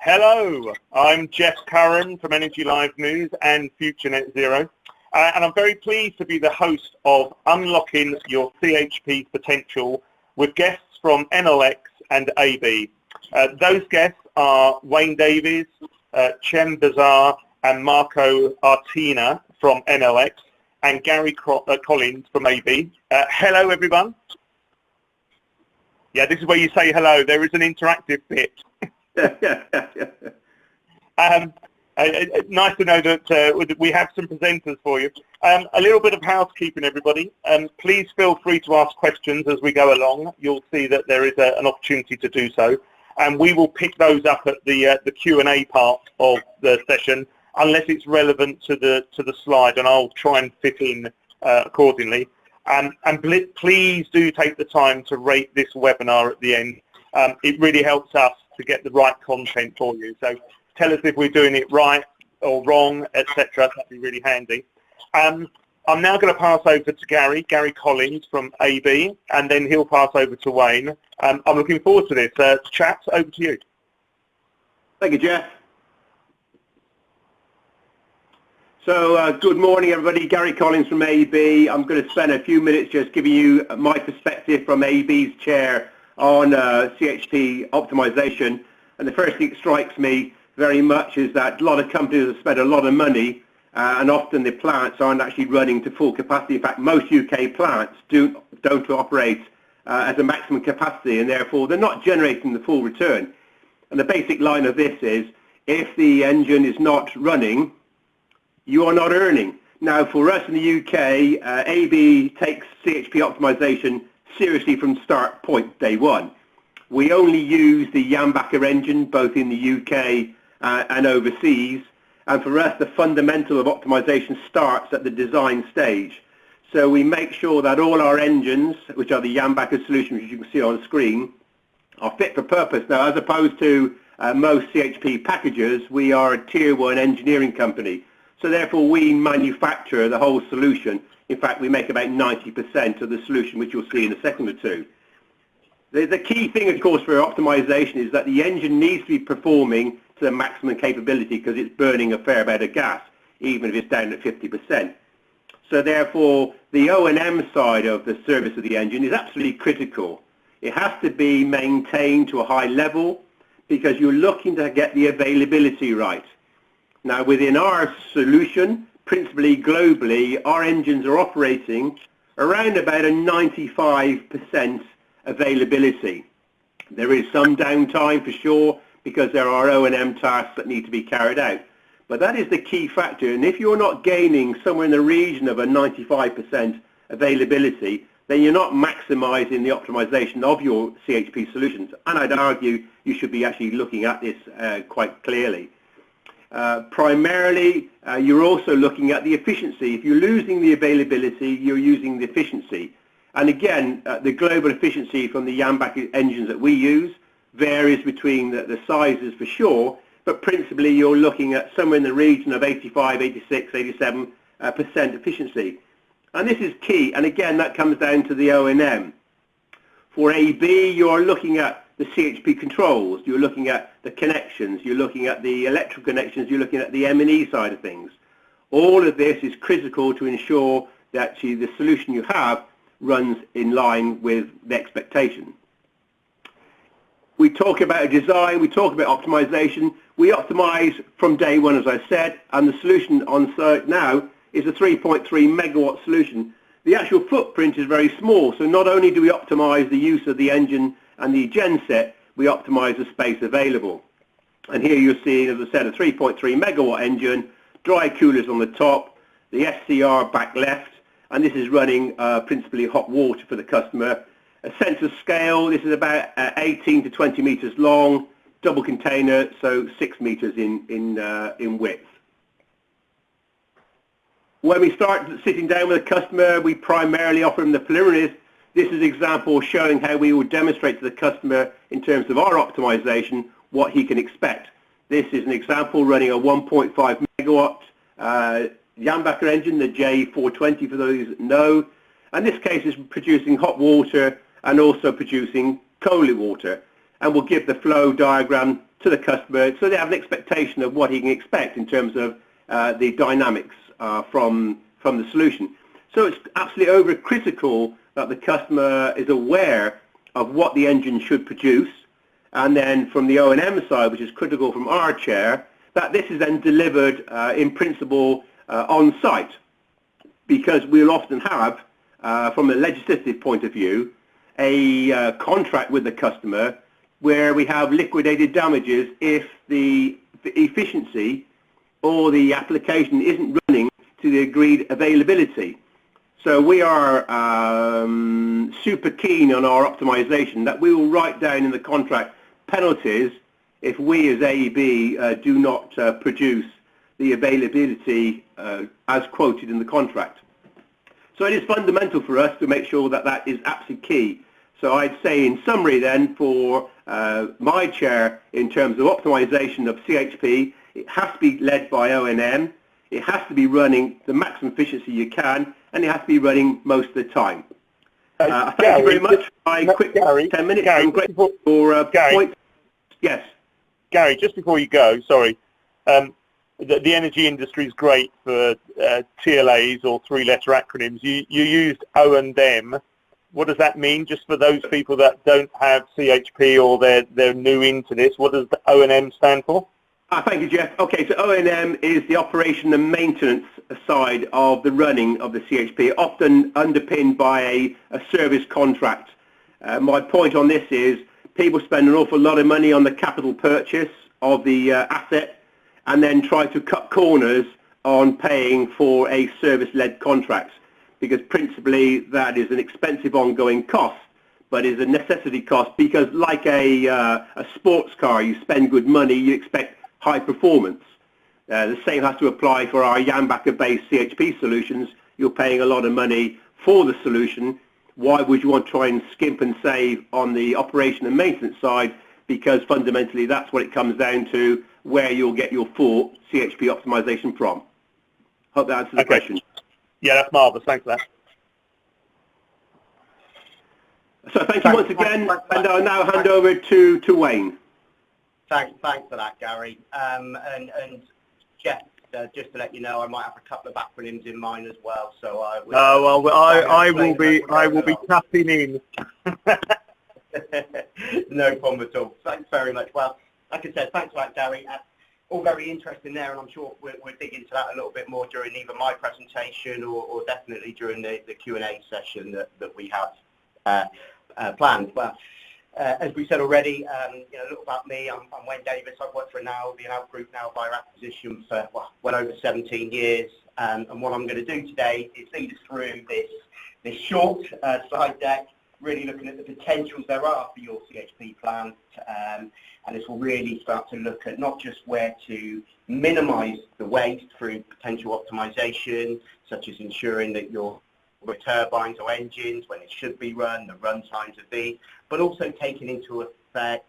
Hello, I'm Jeff Curran from Energy Live News and Future Net Zero, and I'm very pleased to be the host of Unlocking Your CHP Potential with guests from Enel X and AB. Those guests are Wayne Davies, Cem Basar and Marco Artina from Enel X and Gary Collins from AB. Hello everyone. Yeah, this is where you say hello. There is an interactive bit. Nice to know that we have some presenters for you. A little bit of housekeeping, everybody. Please feel free to ask questions as we go along. You'll see that there is an opportunity to do so, and we will pick those up at the Q&A part of the session, unless it's relevant to the slide, and I'll try and fit in accordingly. And please do take the time to rate this webinar at the end. It really helps us to get the right content for you. So tell us if we're doing it right or wrong, etc. That'd be really handy. I'm now going to pass over to Gary Collins from AB, and then he'll pass over to Wayne. I'm looking forward to this. Chat, over to you. Thank you, Jeff. So good morning, everybody. Gary Collins from AB. I'm going to spend a few minutes just giving you my perspective from AB's chair on CHP optimization. And the first thing that strikes me very much is that a lot of companies have spent a lot of money and often the plants aren't actually running to full capacity. In fact, most UK plants don't operate at a maximum capacity, and therefore they're not generating the full return. And the basic line of this is, if the engine is not running, you are not earning. Now, for us in the UK, AB takes CHP optimization seriously from start point, day one. We only use the Jambacher engine, both in the UK and overseas. And for us, the fundamental of optimization starts at the design stage. So we make sure that all our engines, which are the Jambacher solution, which you can see on screen, are fit for purpose. Now, as opposed to most CHP packagers, we are a tier 1 engineering company. So therefore, we manufacture the whole solution. In fact, we make about 90% of the solution, which you'll see in a second or two. The key thing, of course, for optimization is that the engine needs to be performing to the maximum capability, because it's burning a fair bit of gas, even if it's down at 50%. So therefore, the O&M side of the service of the engine is absolutely critical. It has to be maintained to a high level, because you're looking to get the availability right. Now, within our solution, principally globally, our engines are operating around about a 95% availability. There is some downtime for sure, because there are O&M tasks that need to be carried out. But that is the key factor, and if you're not gaining somewhere in the region of a 95% availability, then you're not maximising the optimization of your CHP solutions. And I'd argue you should be actually looking at this quite clearly. Primarily, you're also looking at the efficiency. If you're losing the availability, you're using the efficiency. And again, the global efficiency from the Jambacher engines that we use varies between the sizes for sure, but principally you're looking at somewhere in the region of 85, 86, 87% efficiency. And this is key, and again, that comes down to the O&M. For AB, you're looking at the CHP controls, you're looking at the connections, you're looking at the electrical connections, you're looking at the M&E side of things. All of this is critical to ensure that actually the solution you have runs in line with the expectation. We talk about design, we talk about optimization. We optimize from day one, as I said, and the solution on site now is a 3.3 megawatt solution. The actual footprint is very small, so not only do we optimize the use of the engine and the genset, we optimize the space available. And here you're seeing, as I said, a 3.3 megawatt engine, dry coolers on the top, the SCR back left, and this is running principally hot water for the customer. A sense of scale, this is about 18 to 20 meters long, double container, so 6 meters in width. When we start sitting down with a customer, we primarily offer them the preliminaries. This is an example showing how we will demonstrate to the customer in terms of our optimization what he can expect. This is an example running a 1.5 megawatt Jambacher engine, the J420 for those that know. And this case is producing hot water and also producing cold water. And we'll give the flow diagram to the customer, so they have an expectation of what he can expect in terms of the dynamics from the solution. So it's absolutely overcritical that the customer is aware of what the engine should produce, and then from the O&M side, which is critical from our chair, that this is then delivered in principle on site, because we'll often have, from a legislative point of view, a contract with the customer where we have liquidated damages if the efficiency or the application isn't running to the agreed availability. So we are super keen on our optimisation that we will write down in the contract penalties if we as AEB do not produce the availability as quoted in the contract. So it is fundamental for us to make sure that that is absolutely key. So I'd say in summary then for my chair in terms of optimisation of CHP, it has to be led by O&M, it has to be running the maximum efficiency you can, and it has to be running most of the time. Thank you very much for my quick 10 minutes. I'm grateful for points. Yes. Gary, just before you go, sorry, the energy industry is great for TLAs or three-letter acronyms. You used O&M. What does that mean? Just for those people that don't have CHP or they're new into this, what does the O&M stand for? Thank you, Jeff. Okay, so O&M is the operation and maintenance side of the running of the CHP, often underpinned by a service contract. My point on this is people spend an awful lot of money on the capital purchase of the asset and then try to cut corners on paying for a service-led contract, because principally that is an expensive ongoing cost, but is a necessity cost, because like a sports car, you spend good money, you expect high performance. The same has to apply for our Yambaker-based CHP solutions. You're paying a lot of money for the solution. Why would you want to try and skimp and save on the operation and maintenance side? Because fundamentally that's what it comes down to, where you'll get your full CHP optimization from. Hope that answers the question. Yeah, that's marvellous. Thanks for that. So thank you once again, and I'll now hand over to Wayne. Thanks for that, Gary. And Jeff, just to let you know, I might have a couple of acronyms in mind as well. So I will. I will be tapping in. No problem at all. Thanks very much. Well, like I said, thanks for that, Gary. All very interesting there, and I'm sure we'll dig into that a little bit more during either my presentation or definitely during the Q&A session that we have planned. But as we said already, a little about me. I'm Wayne Davies. I've worked for the Enel Group now by acquisition for well over 17 years. And what I'm going to do today is lead us through this short slide deck, really looking at the potentials there are for your CHP plant. And this will really start to look at not just where to minimise the waste through potential optimisation, such as ensuring that your turbines or engines, when it should be run, the run times of these, but also taking into effect,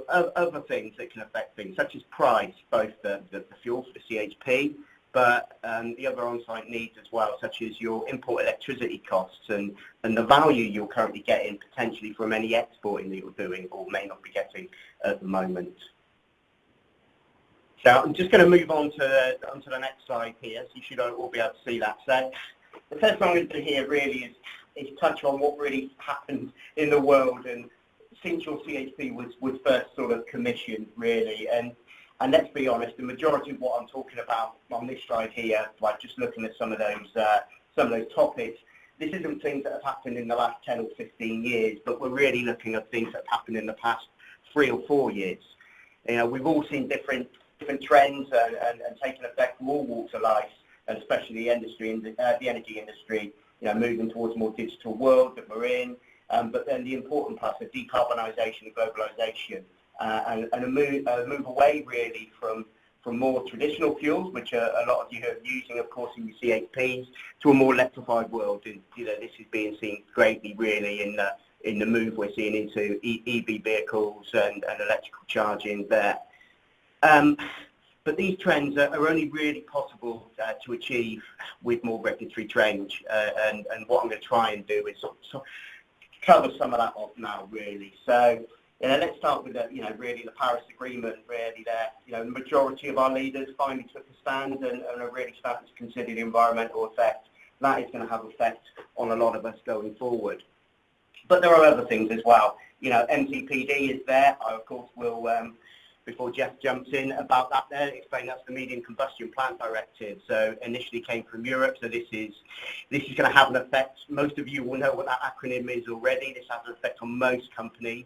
other things that can affect things, such as price, both the fuel for the CHP, but the other on-site needs as well, such as your import electricity costs and the value you're currently getting potentially from any exporting that you're doing or may not be getting at the moment. So I'm just going to move on to the next slide here, so you should all be able to see that. So the first thing I'm going to do here really is touch on what really happened in the world and since your CHP was first sort of commissioned really. And let's be honest, the majority of what I'm talking about on this slide here, like just looking at some of those topics, this isn't things that have happened in the last 10 or 15 years, but we're really looking at things that have happened in the past 3 or 4 years. We've all seen different trends and taken effect from all walks of life, and especially the energy industry, moving towards a more digital world that we're in. But then the important parts of decarbonisation and globalisation, and a move away really from more traditional fuels, which a lot of you are using, of course, in your CHPs, to a more electrified world. And this is being seen greatly really in the move we're seeing into EV vehicles and electrical charging there. But these trends are only really possible to achieve with more regulatory change, and what I'm going to try and do is sort of cover some of that off now really. So Let's start with really the Paris Agreement. Really, there, the majority of our leaders finally took a stand and are really starting to consider the environmental effect. That is going to have effect on a lot of us going forward. But there are other things as well. MTPD is there. I, of course, will, before Jeff jumps in about that there, explain that's the Medium Combustion Plant Directive. So initially came from Europe, so this is going to have an effect. Most of you will know what that acronym is already. This has an effect on most companies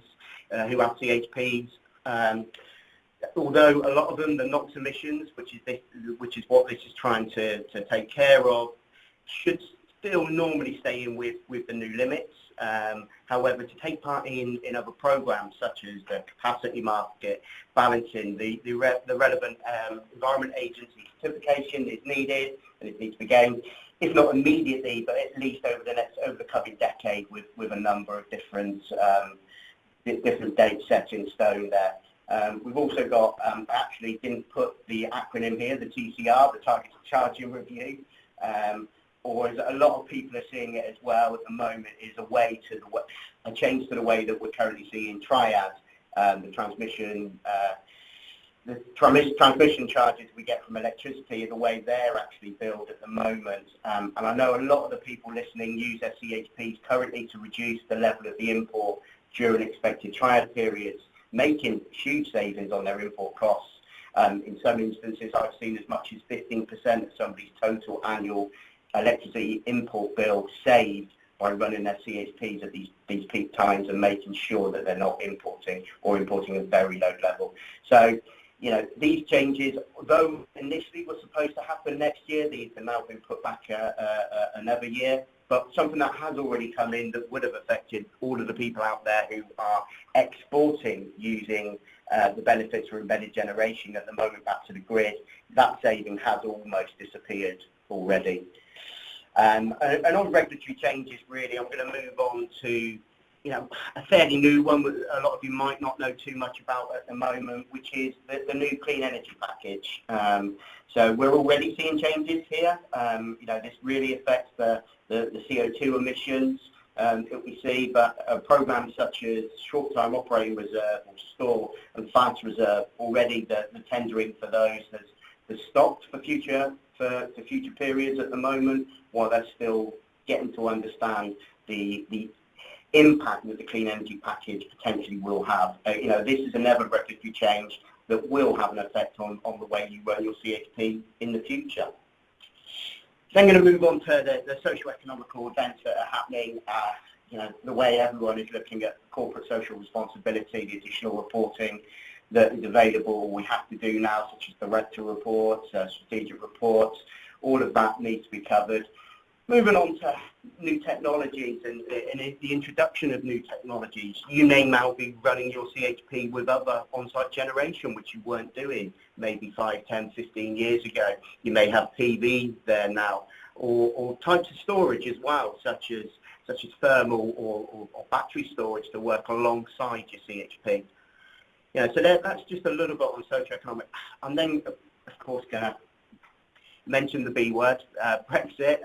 who have CHPs. Although a lot of them, the NOx emissions, which is what this is trying to take care of, should still normally stay in with the new limits. However, to take part in other programs such as the capacity market, balancing, the relevant Environment Agency certification is needed, and it needs to be gained, if not immediately, but at least over the coming decade with a number of different dates set in stone there. We've also got, actually didn't put the acronym here, the TCR, the Targeted Charging Review, or as a lot of people are seeing it as well at the moment, is a change to the way that we're currently seeing triad, the transmission charges we get from electricity, the way they're actually billed at the moment. And I know a lot of the people listening use their CHPs currently to reduce the level of the import during expected triad periods, making huge savings on their import costs. In some instances, I've seen as much as 15% of somebody's total annual electricity import bill saved by running their CHPs at these peak times and making sure that they're not importing or importing at a very low level. So, these changes, though initially were supposed to happen next year, these have now been put back another year. But something that has already come in that would have affected all of the people out there who are exporting using the benefits for embedded generation at the moment back to the grid, that saving has almost disappeared already. And on regulatory changes, really, I'm going to move on to a fairly new one that a lot of you might not know too much about at the moment, which is the new clean energy package. So we're already seeing changes here. This really affects the CO2 emissions that we see, but programs such as short-time operating reserve or STORE and fast reserve, already the tendering for those has stopped for future periods at the moment, while they're still getting to understand the impact that the clean energy package potentially will have. This is another regulatory change that will have an effect on the way you run your CHP in the future. Then I'm going to move on to the socio-economical events that are happening. The way everyone is looking at corporate social responsibility, the additional reporting that is available, we have to do now, such as the director reports, strategic reports, all of that needs to be covered. Moving on to new technologies and the introduction of new technologies. You may now be running your CHP with other on-site generation, which you weren't doing maybe 5, 10, 15 years ago. You may have PV there now, or types of storage as well, such as thermal or battery storage to work alongside your CHP. So that's just a little bit on socioeconomic. I'm then, of course, going to mention the B word, Brexit.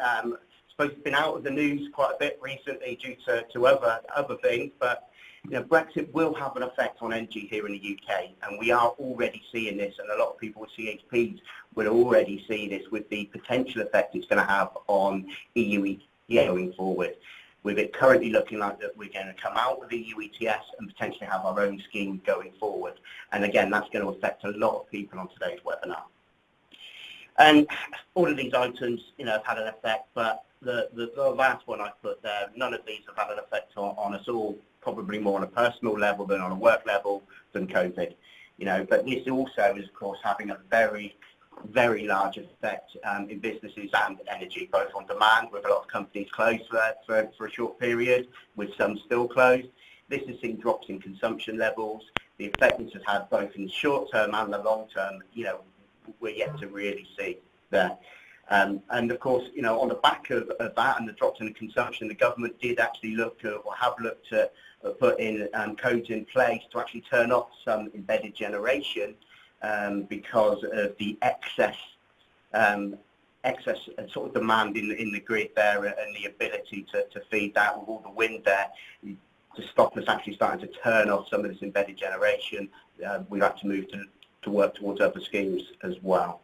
Suppose it's been out of the news quite a bit recently due to other things, but Brexit will have an effect on energy here in the UK, and we are already seeing this, and a lot of people with CHPs will already see this with the potential effect it's going to have on EU ETS going forward, with it currently looking like that we're going to come out with EU ETS and potentially have our own scheme going forward. And again, that's going to affect a lot of people on today's webinar. And all of these items, have had an effect, but the last one I put there, none of these have had an effect on us all, probably more on a personal level than on a work level than COVID. But this also is, of course, having a very, very large effect in businesses and energy, both on demand, with a lot of companies closed for a short period, with some still closed. This has seen drops in consumption levels. The effect this has had both in the short term and the long term, we're yet to really see there. And of course, on the back of that and the drops in the consumption, the government did actually look at, or have looked at, putting codes in place to actually turn off some embedded generation because of the excess sort of demand in the grid there, and the ability to feed that with all the wind there. stop us actually starting to turn off some of this embedded generation, we've had to move to work towards other schemes as well.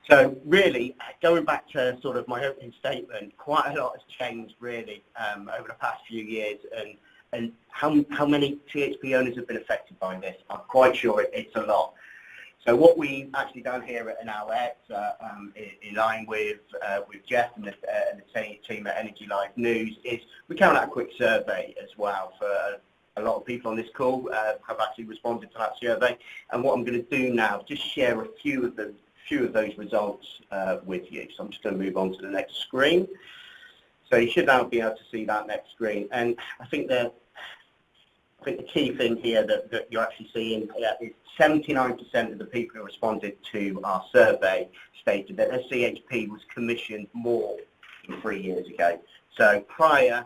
So really, going back to sort of my opening statement, quite a lot has changed really over the past few years, and how many CHP owners have been affected by this? I'm quite sure it's a lot. So what we've actually done here at Enel X, in line with Jeff and the team at Energy Live News, is we carried out a quick survey as well. For a lot of people on this call have actually responded to that survey, and what I'm going to do now, just share a few of those results with you. So I'm just going to move on to the next screen. So you should now be able to see that next screen, and I think the key thing here that you're actually seeing here is 79% of the people who responded to our survey stated that their CHP was commissioned more than 3 years ago. So prior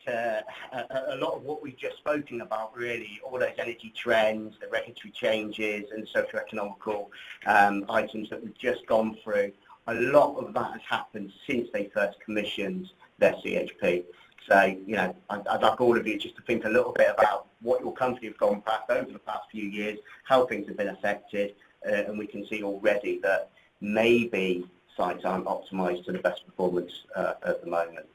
to a lot of what we've just spoken about, really, all those energy trends, the regulatory changes and socio-economical items that we've just gone through, a lot of that has happened since they first commissioned their CHP. So, you know, I'd like all of you just to think a little bit about what your company have gone past over the past few years, how things have been affected, and we can see already that maybe sites aren't optimised to the best performance at the moment.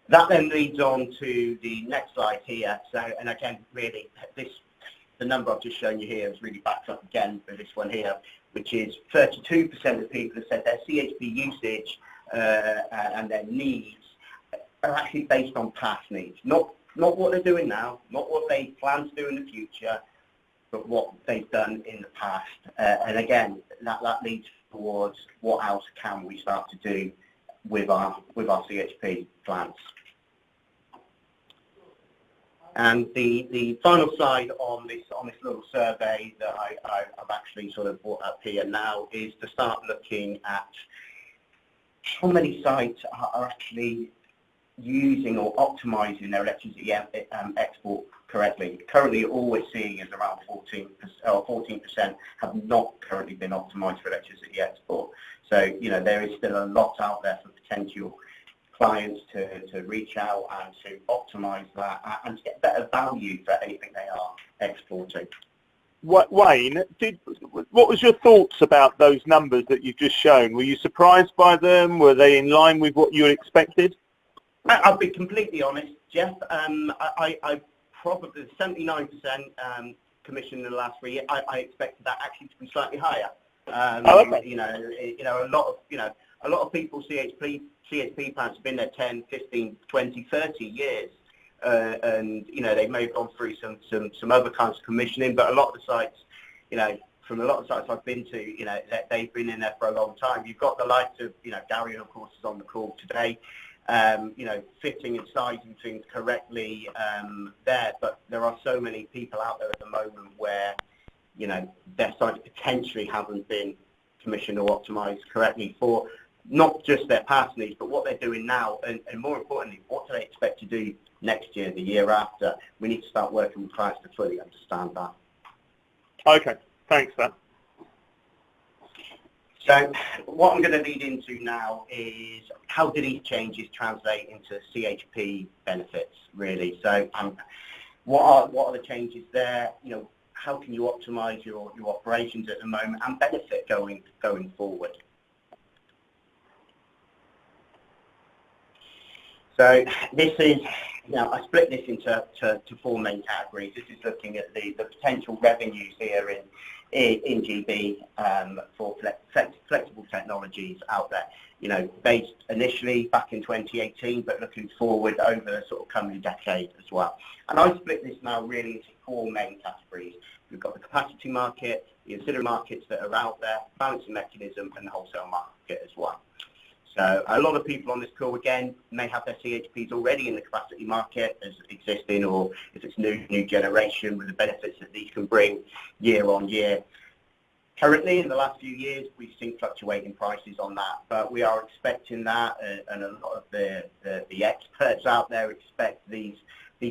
That then leads on to the next slide here. So, and again, really, the number I've just shown you here is really backed up again for this one here, which is 32% of people have said their CHP usage and their needs are actually based on past needs, not what they're doing now, not what they plan to do in the future, but what they've done in the past. And again, that leads towards what else can we start to do with our CHP plans. And the final slide on this little survey that I've actually sort of brought up here now is to start looking at how many sites are actually using or optimising their electricity export correctly. Currently, all we're seeing is around 14% have not currently been optimised for electricity export. So, you know, there is still a lot out there for potential clients to reach out and to optimise that and to get better value for anything they are exporting. Wayne, what was your thoughts about those numbers that you've just shown? Were you surprised by them? Were they in line with what you expected? I'll be completely honest, Jeff. I probably 79% commissioned in the last 3 years. I expected that actually to be slightly higher. Okay. You know, a lot of people CHP plants have been there 10, 15, 20, 30 years. And you know, they may have gone through some other kinds of commissioning, but a lot of the sites, you know, from a lot of sites I've been to, you know, they've been in there for a long time. You've got the likes of, you know, Gary, of course, is on the call today, you know, fitting and sizing things correctly there, but there are so many people out there at the moment where, you know, their sites potentially haven't been commissioned or optimised correctly for not just their past needs, but what they're doing now, and more importantly, what do they expect to do next year, the year after. We need to start working with clients to fully understand that. Okay, thanks for that. So what I'm going to lead into now is how do these changes translate into CHP benefits, really? So what are the changes there? You know, how can you optimise your operations at the moment and benefit going forward? So this is, you know, I split this into four main categories. This is looking at the potential revenues here in GB for flexible technologies out there, you know, based initially back in 2018, but looking forward over the sort of coming decade as well. And I split this now really into four main categories. We've got the capacity market, the ancillary markets that are out there, balancing mechanism, and the wholesale market as well. So a lot of people on this call, again, may have their CHPs already in the capacity market as existing, or if it's new generation with the benefits that these can bring year on year. Currently, in the last few years, we've seen fluctuating prices on that, but we are expecting that, and a lot of the experts out there expect these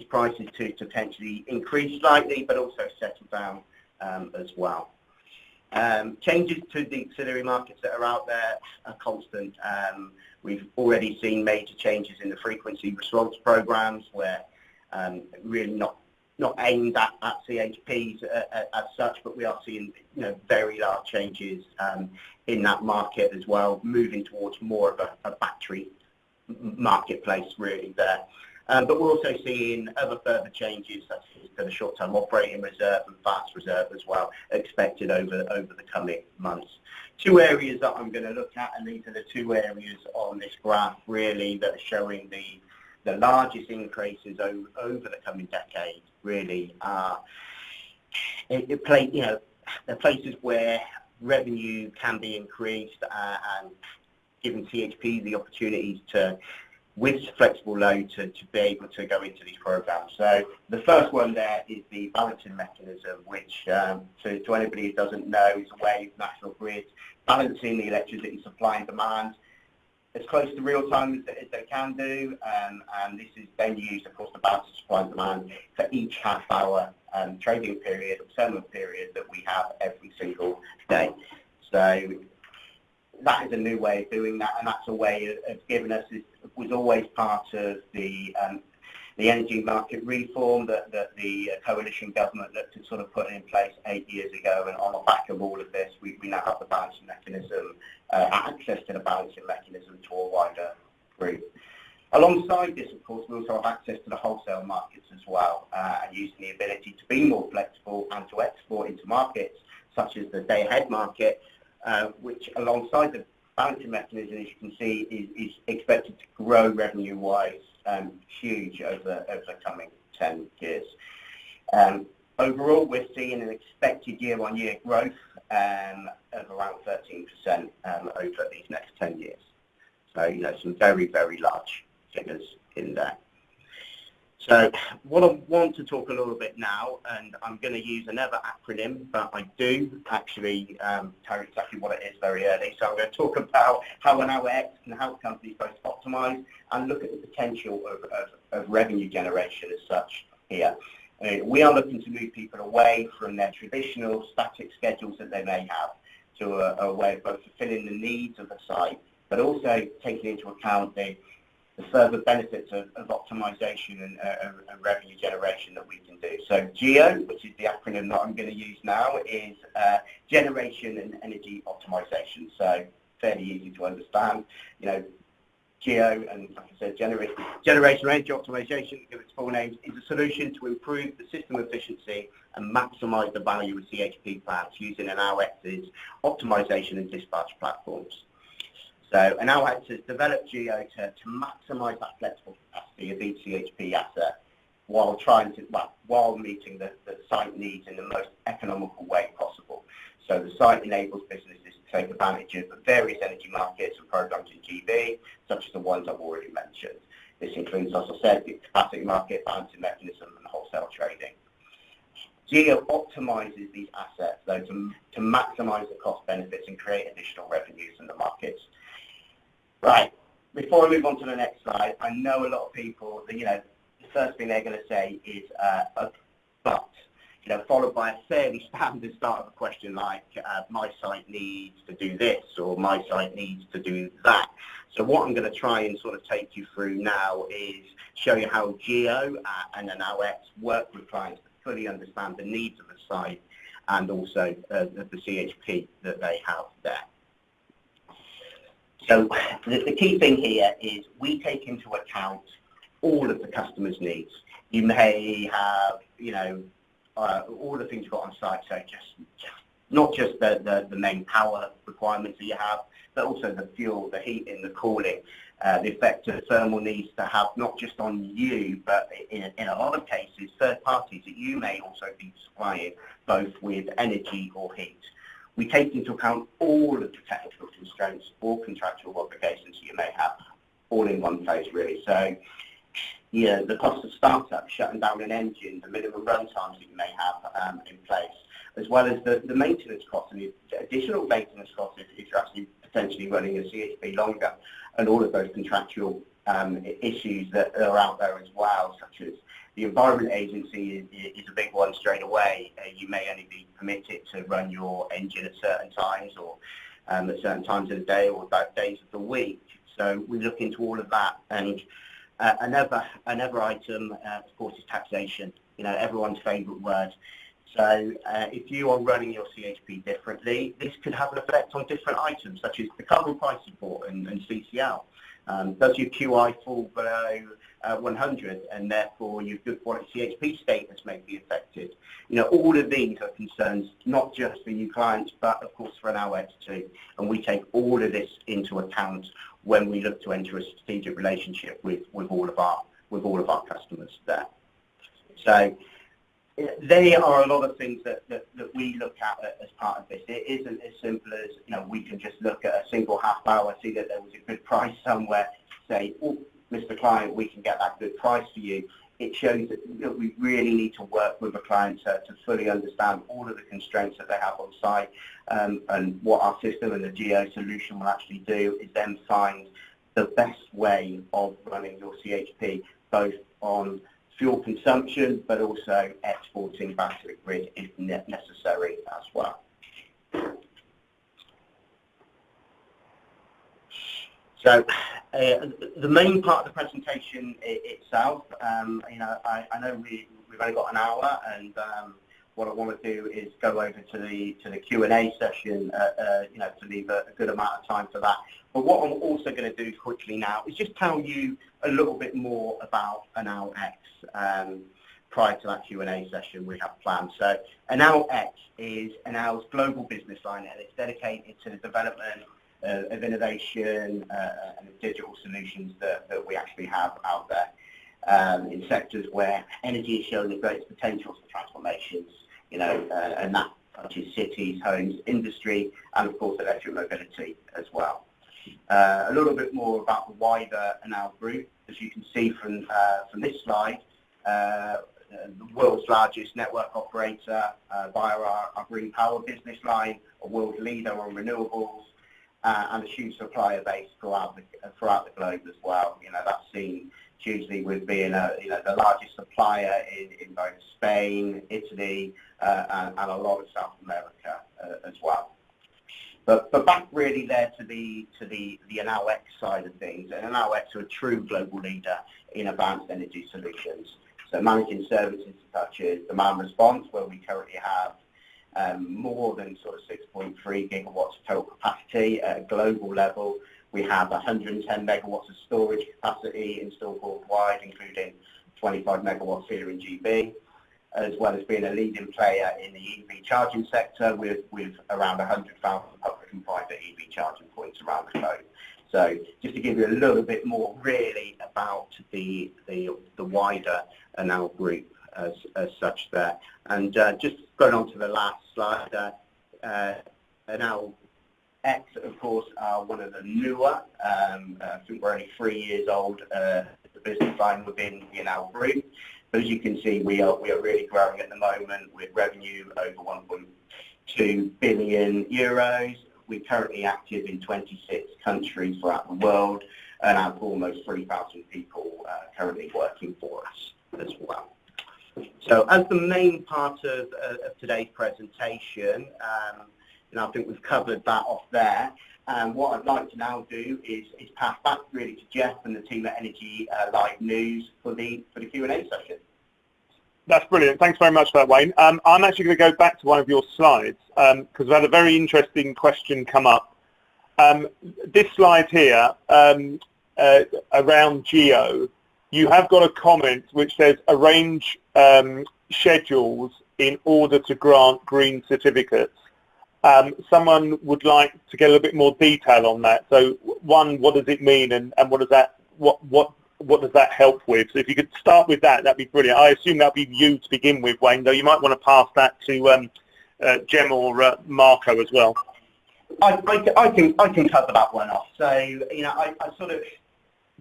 prices to potentially increase slightly, but also settle down as well. Changes to the ancillary markets that are out there are constant. We've already seen major changes in the frequency response programs where really not aimed at CHPs as such, but we are seeing very large changes in that market as well, moving towards more of a battery marketplace really there. But we're also seeing other further changes such as to the short-term operating reserve and fast reserve as well, expected over the coming months. Two areas that I'm going to look at, and these are the two areas on this graph really that are showing the largest increases over the coming decade really are they're places where revenue can be increased and giving CHP the opportunities to, with flexible load, to be able to go into these programs. So the first one there is the balancing mechanism, which to anybody who doesn't know is a way of national grids balancing the electricity supply and demand as close to real time as they can do, and this is then used, of course, to balance the supply and demand for each half-hour trading period or settlement period that we have every single day. So that is a new way of doing that, and that's a way of giving us, it was always part of the energy market reform that the coalition government looked at sort of putting in place 8 years ago, and on the back of all of this, we now have the balancing mechanism, access to the balancing mechanism to a wider group. Alongside this, of course, we also have access to the wholesale markets as well, and using the ability to be more flexible and to export into markets such as the day-ahead market, which alongside the balancing mechanism, as you can see, is expected to grow revenue-wise huge over the coming 10 years. Overall, we're seeing an expected year-on-year growth of around 13% over these next 10 years. So, some very, very large figures in there. So what I want to talk a little bit now, and I'm going to use another acronym, but I do actually tell you exactly what it is very early. So I'm going to talk about how Enel X can help companies both optimize and look at the potential of revenue generation as such here. We are looking to move people away from their traditional static schedules that they may have to a way of both fulfilling the needs of the site, but also taking into account the further benefits of optimization and revenue generation that we can do. So GEO, which is the acronym that I'm going to use now, is generation and energy optimization. So fairly easy to understand. GEO, and like I said, generation and energy optimization, to give its full name, is a solution to improve the system efficiency and maximise the value of CHP plants using Enel X's optimization and dispatch platforms. So Enel X has developed GEO to maximise that flexible capacity of each CHP asset while meeting the site needs in the most economical way possible. So the site enables businesses to take advantage of the various energy markets and programs in GB, such as the ones I've already mentioned. This includes, as I said, the capacity market, balancing mechanism, and wholesale trading. GEO optimises these assets, though, to maximise the cost benefits and create additional revenues in the markets. Right, before I move on to the next slide, I know a lot of people, the first thing they're going to say is but, followed by a fairly standard start of a question like, my site needs to do this, or my site needs to do that. So what I'm going to try and sort of take you through now is show you how GEO and Enel X work with clients to fully understand the needs of the site and also the CHP that they have there. So the key thing here is we take into account all of the customer's needs. You may have, all the things you've got on site, so not just the main power requirements that you have, but also the fuel, the heating, the cooling, the effect of thermal needs to have not just on you, but in a lot of cases, third parties that you may also be supplying, both with energy or heat. We take into account all of the technical constraints or contractual obligations you may have, all in one place, really. So, the cost of startup, shutting down an engine, the minimum run times that you may have in place, as well as the maintenance costs and the additional maintenance costs if you're actually potentially running a CHP longer, and all of those contractual issues that are out there as well, such as the Environment Agency is a big one straight away. You may only be permitted to run your engine at certain times or at certain times of the day or days of the week. So we look into all of that. And another item, of course, is taxation. You know, everyone's favourite word. So if you are running your CHP differently, this could have an effect on different items, such as the carbon price support and CCL. Does your QI fall below 100, and therefore your good quality CHP status may be affected? You know, all of these are concerns, not just for you clients, but of course for Enel X too. And we take all of this into account when we look to enter a strategic relationship with all of our customers there. So there are a lot of things that we look at as part of this. It isn't as simple as, you know, we can just look at a single half hour, see that there was a good price somewhere, say, oh, Mr. Client, we can get that good price for you. It shows that, you know, we really need to work with a client to fully understand all of the constraints that they have on site, and what our system and the geo solution will actually do is then find the best way of running your CHP, both on fuel consumption, but also exporting back to the grid if necessary as well. So the main part of the presentation itself, you know, I know we've only got an hour, and what I want to do is go over to the Q&A session, you know, to leave a good amount of time for that. But what I'm also going to do quickly now is just tell you a little bit more about Enel X prior to that Q&A session we have planned. So Enel X is Enel's global business line, and it's dedicated to the development of innovation and digital solutions that we actually have out there in sectors where energy is showing the greatest potential for transformations, you know, and that touches cities, homes, industry, and of course electric mobility as well. A little bit more about the wider Enel Group. As you can see from this slide, the world's largest network operator via our green power business line, a world leader on renewables, and a huge supplier base throughout the globe as well. You know, that's seen hugely with being the largest supplier in both Spain, Italy, and a lot of South America as well. But back really there to the Enel X side of things, and Enel X are a true global leader in advanced energy solutions. So managing services such as demand response, where we currently have more than sort of 6.3 gigawatts of total capacity at a global level. We have 110 megawatts of storage capacity installed worldwide, including 25 megawatts here in GB, as well as being a leading player in the EV charging sector with around 100,000 public and private EV charging points around the globe. So just to give you a little bit more really about the wider Enel Group as such there. And just going on to the last slide, Enel X, of course, are one of the newer, I think we're only 3 years old, the business line within the Enel Group. But as you can see, we are really growing at the moment with revenue over 1.2 billion euros. We're currently active in 26 countries throughout the world and have almost 3,000 people currently working for us as well. So as the main part of today's presentation, you know, I think we've covered that off there. And what I'd like to now do is pass back really to Jeff and the team at Energy Live News for the Q&A session. That's brilliant. Thanks very much for that, Wayne. I'm actually going to go back to one of your slides because we've had a very interesting question come up. This slide here around geo, you have got a comment which says arrange schedules in order to grant green certificates. Someone would like to get a little bit more detail on that. So, one, what does it mean, and what does that help with? So, if you could start with that, that'd be brilliant. I assume that'd be you to begin with, Wayne. Though you might want to pass that to Gem or Marco as well. I can cover that one off. So, you know, I sort of,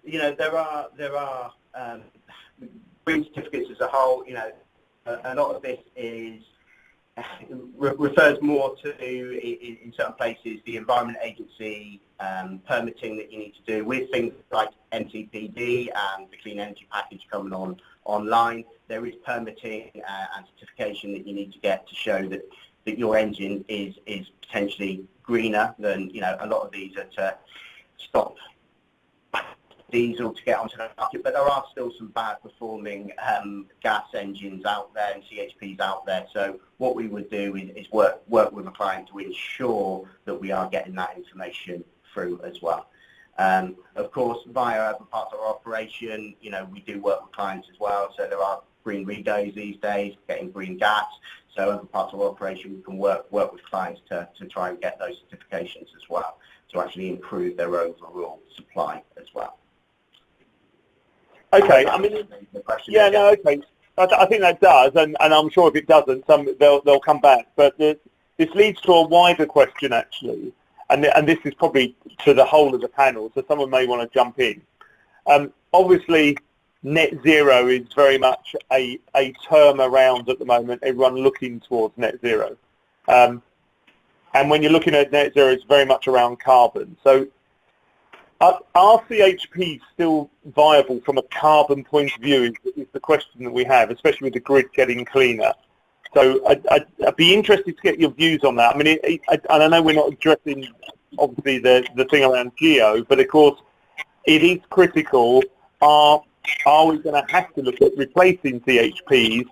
you know, there are green certificates as a whole. You know, a lot of this is. Refers more to, in certain places, the Environment Agency permitting that you need to do with things like MTPD and the Clean Energy Package coming online. There is permitting and certification that you need to get to show that your engine is potentially greener than, you know, a lot of these are to stop diesel to get onto the market, but there are still some bad performing gas engines out there and CHPs out there. So what we would do is work with a client to ensure that we are getting that information through as well. Of course, via other parts of our operation, you know, we do work with clients as well. So there are green redos these days, getting green gas. So other parts of our operation, we can work with clients to try and get those certifications as well, to actually improve their overall supply as well. Okay, I mean, yeah, no, okay. I think that does, and I'm sure if it doesn't, they'll come back. But this leads to a wider question, actually, and this is probably to the whole of the panel, so someone may want to jump in. Obviously, net zero is very much a term around at the moment, everyone looking towards net zero. And when you're looking at net zero, it's very much around carbon. So are CHPs still viable from a carbon point of view is the question that we have, especially with the grid getting cleaner. So I'd be interested to get your views on that. I mean, and I know we're not addressing, obviously, the thing around geo, but of course, it is critical. Are we going to have to look at replacing CHPs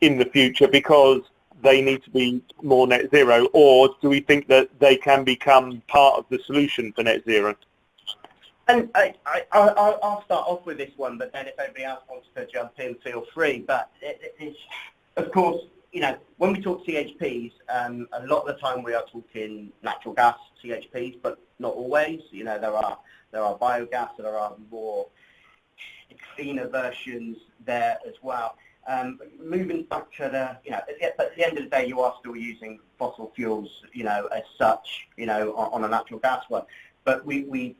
in the future because they need to be more net zero, or do we think that they can become part of the solution for net zero? And I'll start off with this one, but then if anybody else wants to jump in, feel free. But it's, of course, you know, when we talk CHPs, a lot of the time we are talking natural gas CHPs, but not always. You know, there are biogas, there are more cleaner versions there as well. Moving back to the, you know, at the end of the day, you are still using fossil fuels, you know, as such, you know, on a natural gas one. But we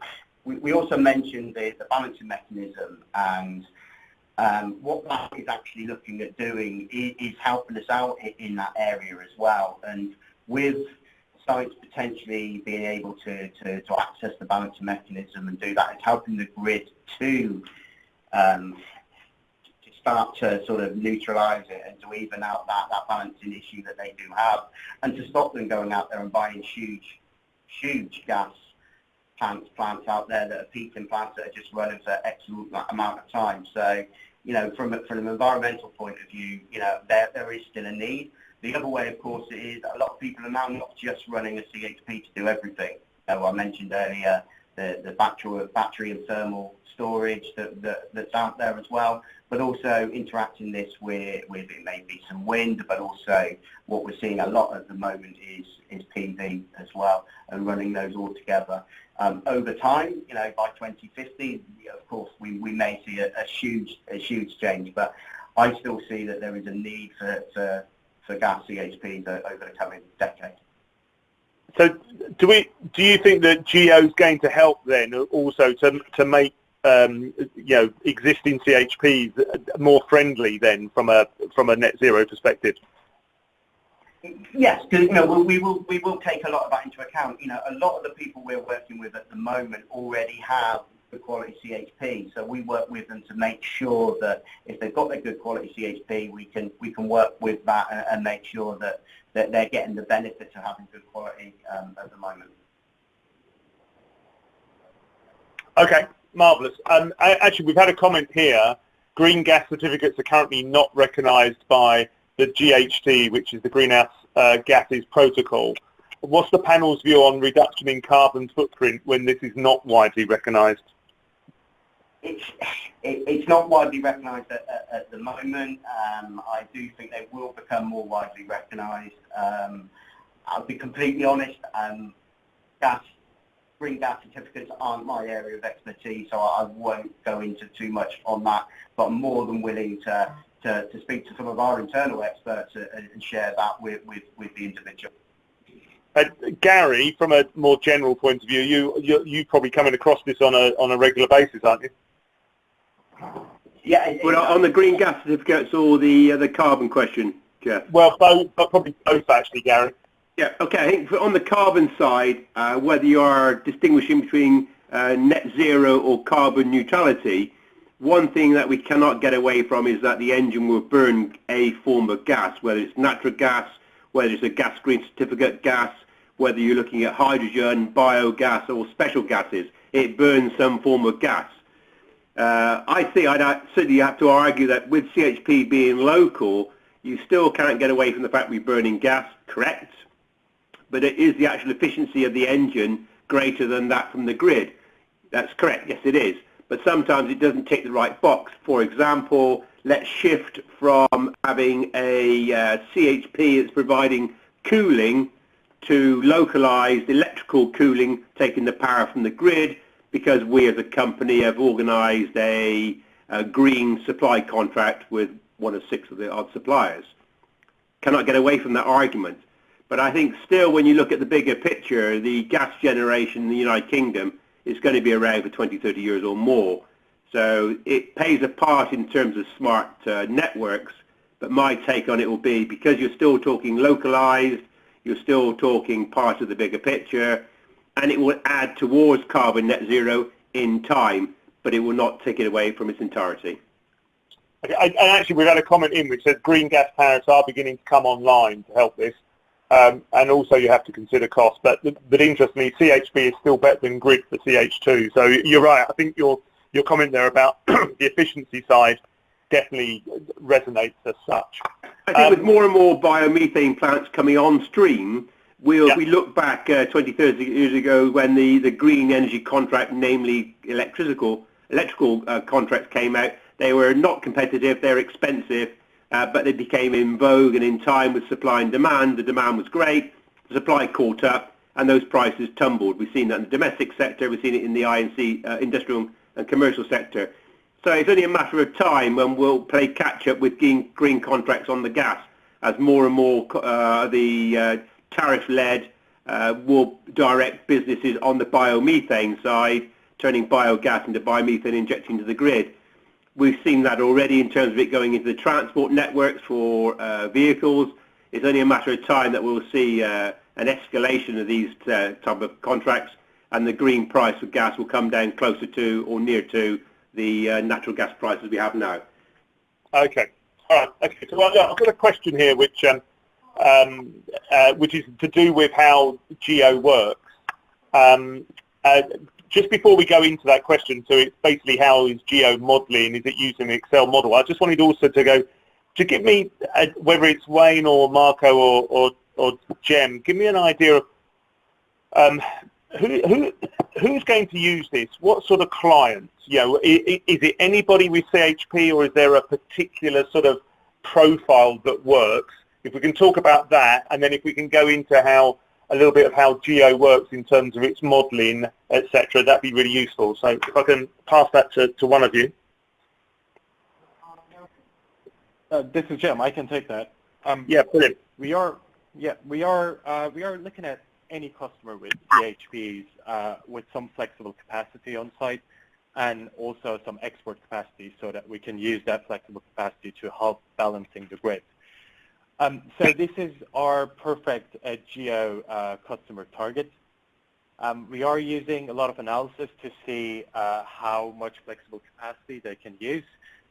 also mentioned the balancing mechanism, and what that is actually looking at doing is helping us out in that area as well. And with science potentially being able to access the balancing mechanism and do that, it's helping the grid to start to sort of neutralise it and to even out that balancing issue that they do have, and to stop them going out there and buying huge gas plants out there that are peaking plants that are just running for X amount of time. So, you know, from an environmental point of view, you know, there is still a need. The other way, of course, it is a lot of people are now not just running a CHP to do everything. I mentioned earlier the battery and thermal storage that's out there as well, but also interacting this with it may be some wind, but also what we're seeing a lot at the moment is PV as well, and running those all together. Over time, you know, by 2050, of course, we may see a huge change, but I still see that there is a need for gas CHPs over the coming decade. So do you think that geo is going to help then also to make you know, existing CHPs more friendly then from a net zero perspective? Yes, because, you know, we will take a lot of that into account. You know, a lot of the people we're working with at the moment already have good quality CHP, so we work with them to make sure that if they've got a good quality CHP, we can work with that and make sure that they're getting the benefits of having good quality at the moment. Okay, marvellous. Actually, we've had a comment here. Green gas certificates are currently not recognised by the GHG, which is the Greenhouse Gases Protocol. What's the panel's view on reduction in carbon footprint when this is not widely recognised? It's not widely recognised at the moment. I do think they will become more widely recognised. I'll be completely honest, green gas certificates aren't my area of expertise, so I won't go into too much on that, but I'm more than willing to speak to some of our internal experts and share that with the individual. Gary, from a more general point of view, you probably coming across this on a regular basis, aren't you? Yeah. Well, on the green gas certificates or the carbon question, Jeff? Well, probably both actually, Gary. Yeah. Okay. I think on the carbon side, whether you are distinguishing between net zero or carbon neutrality, one thing that we cannot get away from is that the engine will burn a form of gas, whether it's natural gas, whether it's a gas green certificate gas, whether you're looking at hydrogen, biogas or special gases, it burns some form of gas. I think I'd certainly have to argue that with CHP being local, you still can't get away from the fact we're burning gas, correct? But it is the actual efficiency of the engine greater than that from the grid. That's correct, yes it is. But sometimes it doesn't tick the right box. For example, let's shift from having a CHP that's providing cooling to localized electrical cooling, taking the power from the grid, because we as a company have organized a green supply contract with one of 6 of the odd suppliers. Cannot get away from that argument. But I think still when you look at the bigger picture, the gas generation in the United Kingdom is going to be around for 20, 30 years or more. So it plays a part in terms of smart networks, but my take on it will be, because you're still talking localized, you're still talking part of the bigger picture, and it will add towards carbon net zero in time, but it will not take it away from its entirety. Okay, and actually we've had a comment in which says green gas tariffs are beginning to come online to help this. And also you have to consider cost, but interestingly, CHP is still better than grid for CH2. So you're right. I think your comment there about the efficiency side definitely resonates as such. I think with more and more biomethane plants coming on stream, we look back 20, 30 years ago when the green energy contract, namely electrical contracts came out. They were not competitive, they're expensive. But they became in vogue, and in time with supply and demand, the demand was great, the supply caught up, and those prices tumbled. We've seen that in the domestic sector, we've seen it in the I&C industrial and commercial sector. So it's only a matter of time when we'll play catch-up with green contracts on the gas, as more and more the tariff-led will direct businesses on the biomethane side, turning biogas into biomethane, injecting to the grid. We've seen that already in terms of it going into the transport networks for vehicles. It's only a matter of time that we'll see an escalation of these type of contracts, and the green price of gas will come down closer to or near to the natural gas prices we have now. Okay. All right. Okay. So I've got a question here, which is to do with how geo works. Just before we go into that question, so it's basically how is geo modelling? Is it using the Excel model? I just wanted also to give me, whether it's Wayne or Marco or Jem, give me an idea of who's going to use this? What sort of clients? You know, is it anybody with CHP, or is there a particular sort of profile that works? If we can talk about that, and then if we can go into a little bit of how geo works in terms of its modelling, etc., that'd be really useful. So if I can pass that to one of you. This is Jem. I can take that. Yeah, brilliant. We are looking at any customer with CHPs with some flexible capacity on site, and also some export capacity, so that we can use that flexible capacity to help balancing the grid. So this is our perfect geo customer target. We are using a lot of analysis to see how much flexible capacity they can use,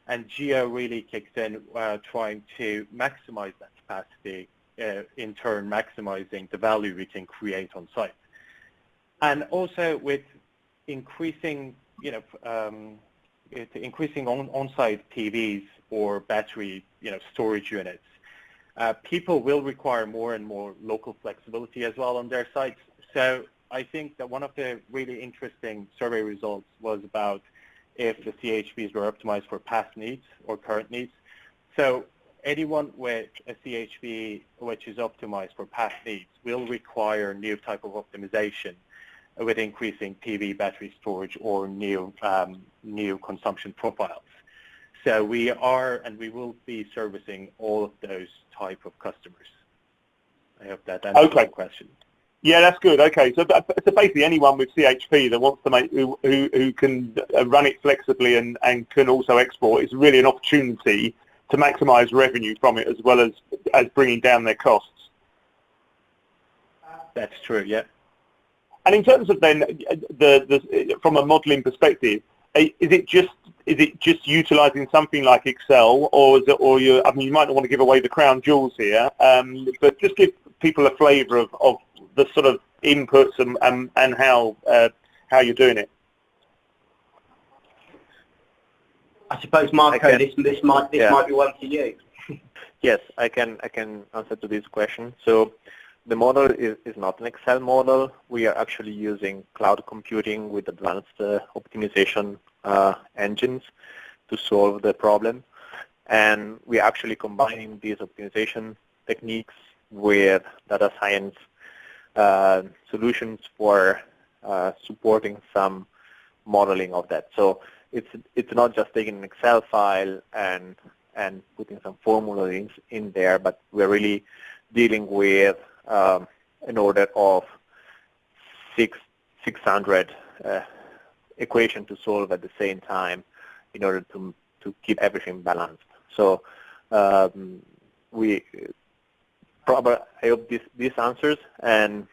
and geo really kicks in trying to maximize that capacity, in turn maximizing the value we can create on site. And also with increasing, increasing on-site PVs or battery, storage units, people will require more and more local flexibility as well on their sites. So I think that one of the really interesting survey results was about if the CHPs were optimized for past needs or current needs. So anyone with a CHP which is optimized for past needs will require new type of optimization with increasing PV battery storage or new consumption profiles. So we are, and we will be servicing all of those type of customers. I hope that answers the question. Yeah, that's good. Okay, so basically anyone with CHP that wants to make, who can run it flexibly and can also export, is really an opportunity to maximise revenue from it, as well as bringing down their costs. That's true. Yeah. And in terms of then from a modelling perspective, is it just utilising something like Excel, or is it, I mean, you might not want to give away the crown jewels here, but just give people a flavour of the sort of inputs and how you're doing it. I suppose, Marco, this might be one for you. Yes, I can answer to this question. So the model is not an Excel model. We are actually using cloud computing with advanced optimization engines to solve the problem. And we're actually combining these optimization techniques with data science solutions for supporting some modeling of that. So it's not just taking an Excel file and putting some formulas in there, but we're really dealing with an order of 600 equation to solve at the same time in order to keep everything balanced. So I hope this answers, and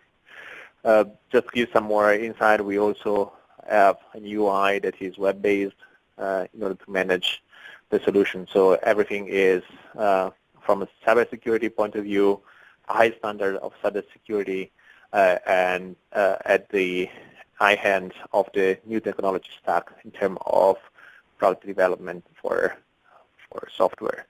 just to give some more insight, we also have an UI that is web-based in order to manage the solution. So everything is, from a cybersecurity point of view, a high standard of cybersecurity, and at the high end of the new technology stack in terms of product development for software.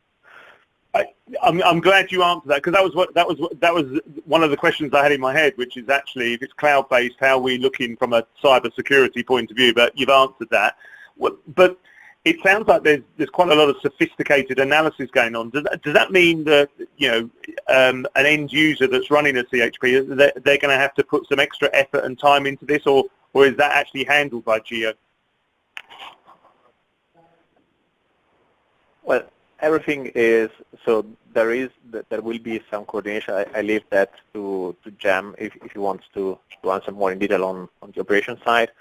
I'm glad you answered that, because that was one of the questions I had in my head, which is actually, if it's cloud-based, how are we looking from a cybersecurity point of view? But you've answered that. But it sounds like there's quite a lot of sophisticated analysis going on. Does that mean that, you know, an end user that's running a CHP, they're going to have to put some extra effort and time into this, or is that actually handled by Geo? Well, everything is, so there will be some coordination. I leave that to Jem if he wants to answer more in detail on the operation side.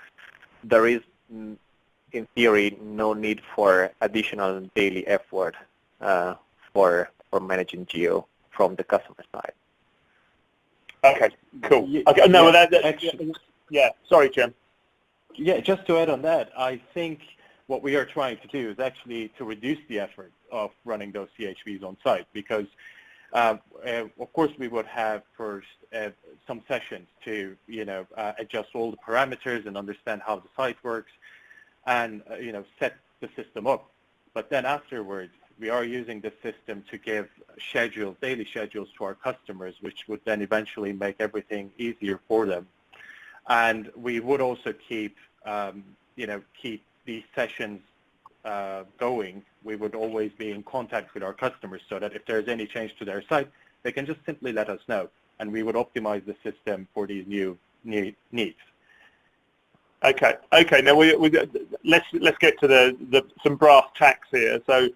There is, in theory, no need for additional daily effort for managing Geo from the customer side. Okay, cool. Okay, no, yeah, sorry, Jem. Yeah, just to add on that, I think what we are trying to do is actually to reduce the effort of running those CHPs on site, because of course we would have first some sessions to adjust all the parameters and understand how the site works and set the system up. But then afterwards we are using the system to give daily schedules to our customers, which would then eventually make everything easier for them. And we would also keep these sessions going. We would always be in contact with our customers so that if there's any change to their site, they can just simply let us know, and we would optimize the system for these new needs. Okay. Now let's get to some brass tacks here. So,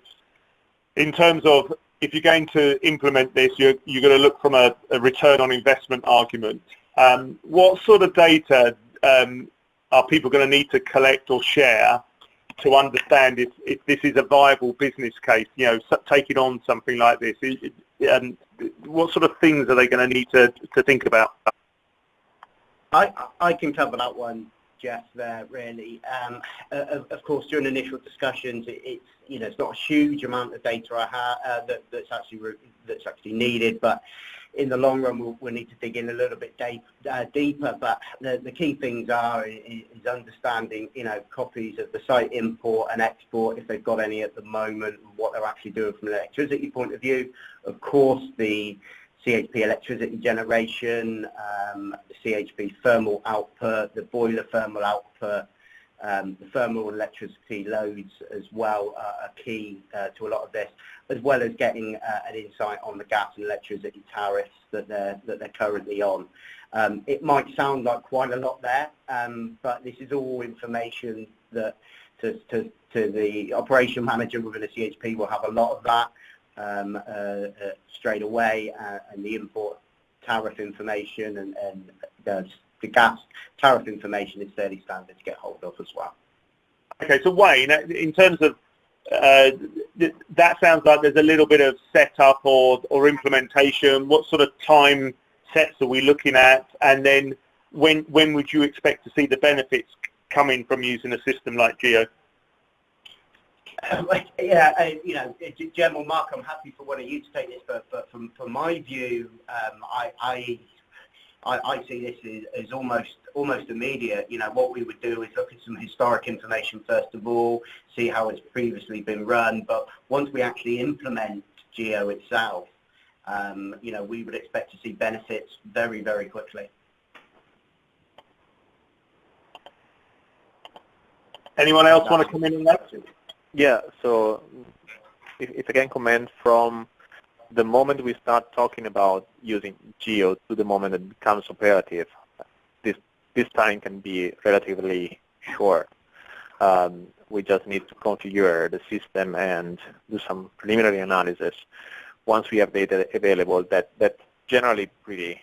in terms of, if you're going to implement this, you're going to look from a return on investment argument. What sort of data are people going to need to collect or share to understand if this is a viable business case, taking on something like this? What sort of things are they going to need to think about? I can cover that one, Jeff, there, really. Of course, during initial discussions, it's not a huge amount of data I have that's actually needed, but in the long run, we'll need to dig in a little bit deeper. But the key things is understanding, copies of the site import and export, if they've got any at the moment, and what they're actually doing from an electricity point of view. Of course, the CHP electricity generation, the CHP thermal output, the boiler thermal output, the thermal electricity loads as well are key to a lot of this, as well as getting an insight on the gas and electricity tariffs that they're currently on. It might sound like quite a lot there, but this is all information that to the operation manager within a CHP will have a lot of that straight away, and the import tariff information and the gas tariff information is fairly standard to get hold of as well. Okay, so Wayne, in terms of that sounds like there's a little bit of setup or implementation. What sort of time sets are we looking at? And then when would you expect to see the benefits coming from using a system like Geo? Jem or Mark, I'm happy for one of you to take this, but from my view, I see this as almost immediate. You know, what we would do is look at some historic information first of all, see how it's previously been run. But once we actually implement Geo itself, you know, we would expect to see benefits very, very quickly. Anyone else want to come in on that? Yeah, so if I can comment, from the moment we start talking about using Geo to the moment it becomes operative, this time can be relatively short. We just need to configure the system and do some preliminary analysis. Once we have data available, that's generally pretty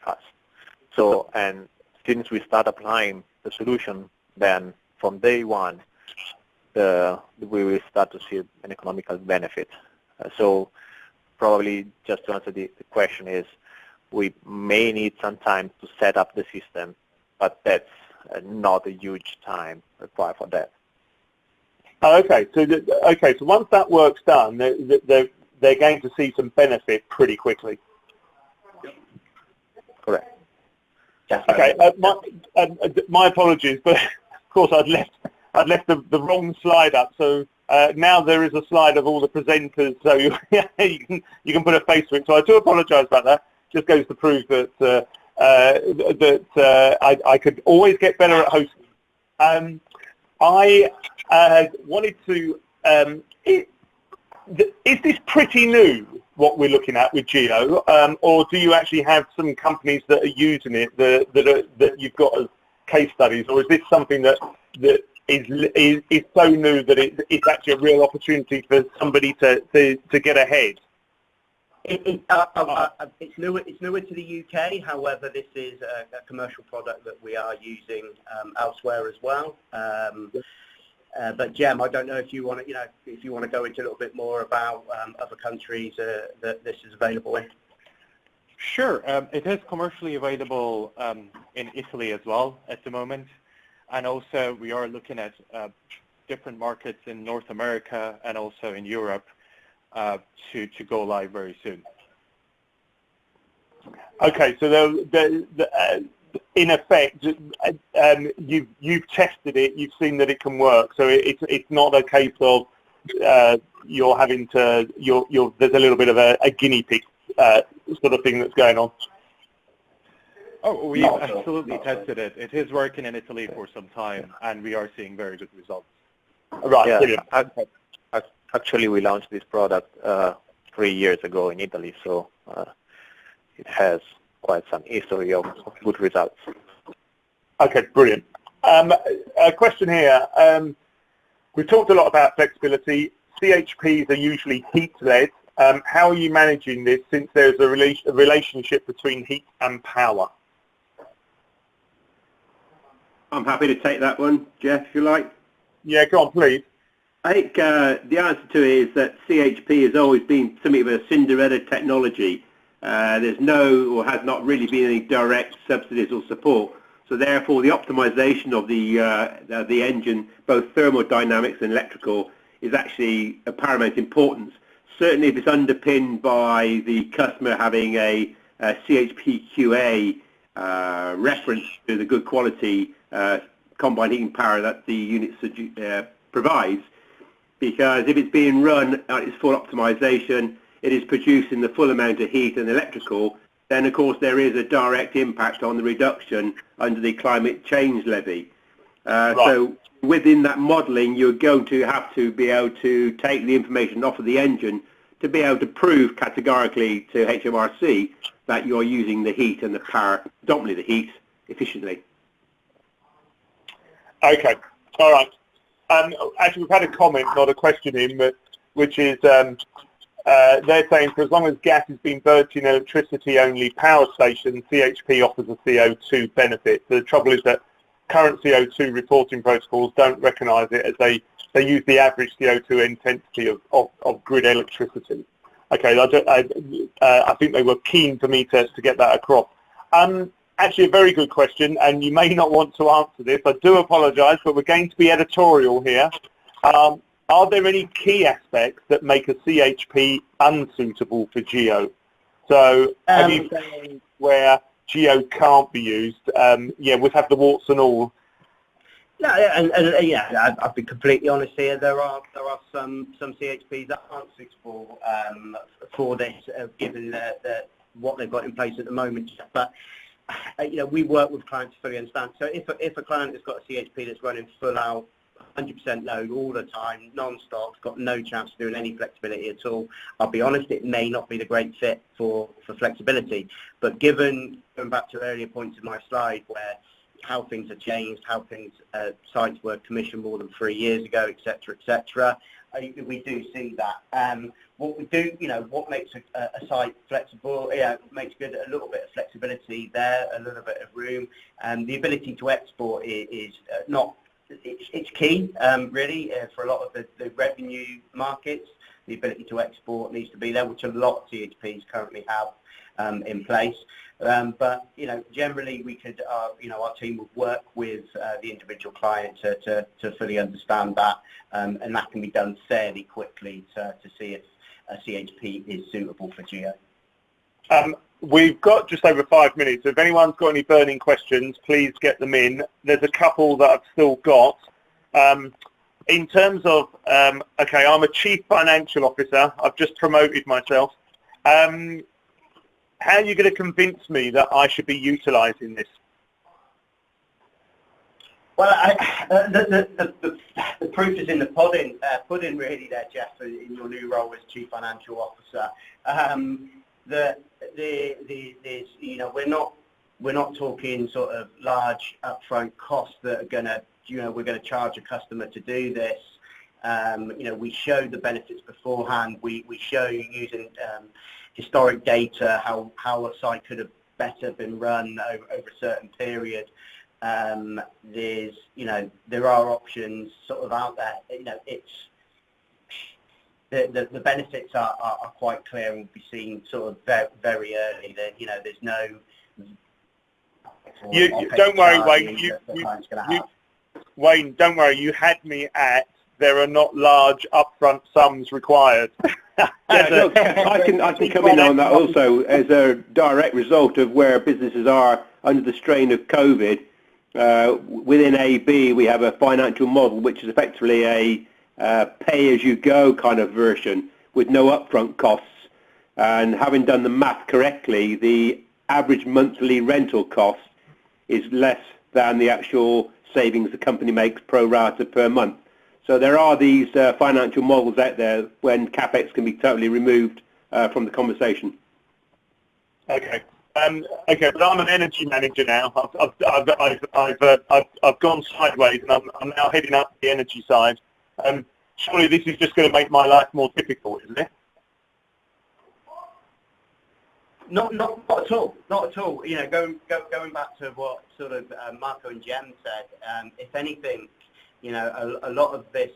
fast. So, and since we start applying the solution, then from day one, we will start to see an economical benefit. So probably just to answer the question is, we may need some time to set up the system, but that's not a huge time required for that. Oh, okay. So once that work's done, they're going to see some benefit pretty quickly. Correct. Okay. My apologies, but of course I'd left the wrong slide up. So now there is a slide of all the presenters, so you can put a face to it. So I do apologise about that. Just goes to prove that I could always get better at hosting. I wanted to. Is this pretty new, what we're looking at with Geo, or do you actually have some companies that are using it that you've got as case studies, or is this something that is so new that it's actually a real opportunity for somebody to get ahead? It's newer to the UK. However, this is a commercial product that we are using elsewhere as well. But Jem, I don't know if you want to, go into a little bit more about other countries that this is available in. Sure. It is commercially available in Italy as well at the moment, and also we are looking at different markets in North America and also in Europe to go live very soon. Okay, so in effect, you've tested it, you've seen that it can work. So it's not a case of you're having to there's a little bit of a guinea pig sort of thing that's going on. Oh, we've absolutely tested it. It is working in Italy for some time, and we are seeing very good results. Right. Yeah, Brilliant. actually, we launched this product 3 years ago in Italy, so it has quite some history of good results. Okay, brilliant. A question here. We've talked a lot about flexibility. CHPs are usually heat-led. How are you managing this, since there's a relationship between heat and power? I'm happy to take that one, Jeff, if you like. Yeah, go on, please. I think the answer to it is that CHP has always been something of a Cinderella technology. There's no, or has not really been, any direct subsidies or support. So therefore, the optimization of the engine, both thermodynamics and electrical, is actually of paramount importance. Certainly, if it's underpinned by the customer having a CHP QA reference to the good quality combined heating power that the unit provides, because if it's being run at its full optimization, it is producing the full amount of heat and electrical, then of course there is a direct impact on the reduction under the climate change levy. Right. So within that modelling, you're going to have to be able to take the information off of the engine to be able to prove categorically to HMRC that you're using the heat and the power, predominantly the heat, efficiently. Okay, all right. Actually, we've had a comment, not a question in, but which is they're saying for as long as gas is being burnt in electricity-only power stations, CHP offers a CO2 benefit. The trouble is that current CO2 reporting protocols don't recognise it, as they use the average CO2 intensity of grid electricity. Okay, I think they were keen for me to get that across. Actually, a very good question, and you may not want to answer this. I do apologise, but we're going to be editorial here. Are there any key aspects that make a CHP unsuitable for Geo? So have you found where Geo can't be used, yeah, we've had the warts and all. No, and yeah, I'll be completely honest here. There are some CHPs that aren't suitable for this, given what they've got in place at the moment. But you know, we work with clients to fully understand. So if a client has got a CHP that's running full out, 100% load all the time, non-stop, got no chance of doing any flexibility at all, I'll be honest, it may not be the great fit for flexibility. But given, going back to earlier points in my slide, where how things have changed, how things sites were commissioned more than 3 years ago, etc., we do see that. What we do, you know, what makes a site flexible, makes good a little bit of flexibility there, a little bit of room, and the ability to export is not. It's key, really, for a lot of the revenue markets. The ability to export needs to be there, which a lot of CHPs currently have in place. But you know, generally, we could, you know, our team would work with the individual client to fully understand that, and that can be done fairly quickly to see if a CHP is suitable for Geo. We've got just over 5 minutes. If anyone's got any burning questions, please get them in. There's a couple that I've still got. In terms of, okay, I'm a chief financial officer. I've just promoted myself. How are you going to convince me that I should be utilising this? Well, the proof is in the pudding really there, Jeff, in your new role as chief financial officer. There's, you know, we're not talking sort of large upfront costs that are going to, you know, we're going to charge a customer to do this. You know, we show the benefits beforehand. We show using historic data how a site could have better been run over a certain period. There's, you know, there are options sort of out there. You know, it's the benefits are quite clear and will be seen sort of very early. That, you know, there's no. You don't worry, Wayne. Wayne, don't worry. You had me at there are not large upfront sums required. Yeah, look, I can come in on that also as a direct result of where businesses are under the strain of COVID. Within AB, we have a financial model which is effectively a pay-as-you-go kind of version with no upfront costs. And having done the math correctly, the average monthly rental cost is less than the actual savings the company makes pro rata per month. So there are these financial models out there when CapEx can be totally removed from the conversation. Okay. Okay, but I'm an energy manager now. I've gone sideways, and I'm now heading up the energy side. Surely this is just going to make my life more difficult, isn't it? Not at all. Not at all. You know, going back to what sort of Marco and Jem said. If anything, you know, a lot of this,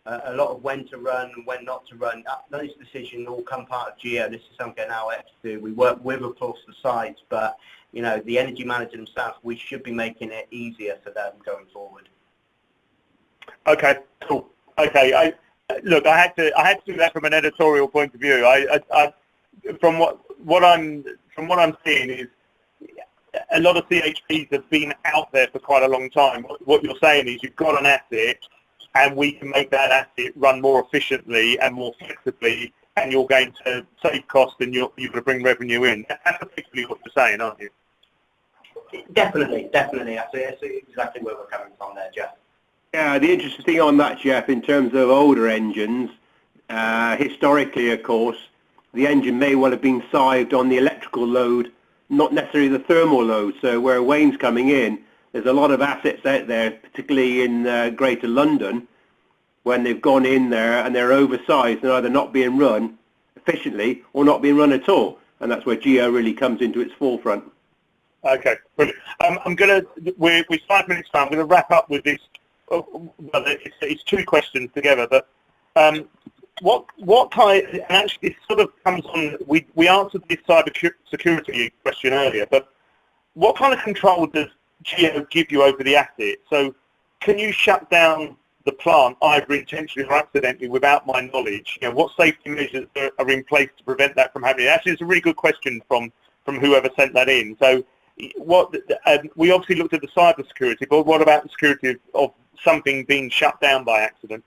a lot of when to run and when not to run, those decisions all come part of Geo. This is something Enel X do. We work with, of course, the sites, but, you know, the energy manager themselves, we should be making it easier for them going forward. Okay, cool. Okay, look, I had to do that from an editorial point of view. From what I'm seeing is a lot of CHPs have been out there for quite a long time. What you're saying is you've got an asset, and we can make that asset run more efficiently and more flexibly, and you're going to save cost and you're going to bring revenue in. That's effectively what you're saying, aren't you? Definitely. That's exactly where we're coming from there, Jeff. Yeah, the interesting thing on that, Jeff, in terms of older engines, historically, of course, the engine may well have been sized on the electrical load, not necessarily the thermal load. So where Wayne's coming in, there's a lot of assets out there, particularly in Greater London, when they've gone in there and they're oversized and either not being run efficiently or not being run at all. And that's where Geo really comes into its forefront. Okay, brilliant. We're 5 minutes time. I'm going to wrap up with this. Well, it's two questions together, but what kind? And actually, it sort of comes on. We answered this cyber security question earlier, but what kind of control does Geo give you over the asset? So, can you shut down the plant either intentionally or accidentally without my knowledge? You know, what safety measures are in place to prevent that from happening? Actually, it's a really good question from from whoever sent that in. So what we obviously looked at the cyber security, but what about the security of something being shut down by accident?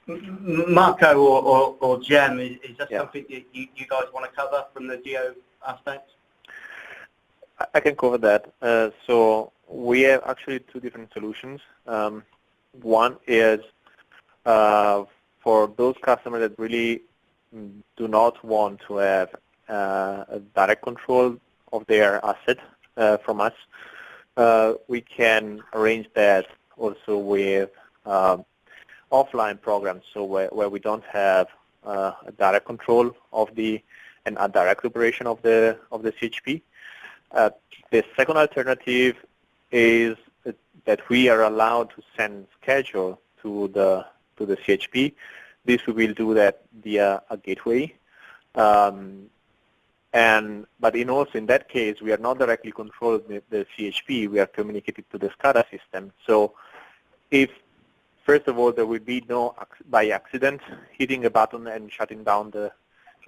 Marco or Jem, is that something that you guys want to cover from the geo aspect? I can cover that. So we have actually two different solutions. One is for those customers that really do not want to have a direct control of their asset from us. We can arrange that also with offline programs, so where we don't have a direct control of and a direct operation of the CHP. The second alternative is that we are allowed to send schedule to the CHP. This we will do that via a gateway. But also in that case, we are not directly controlling the CHP. We are communicated to the SCADA system. So if, first of all, there will be no, by accident, hitting a button and shutting down the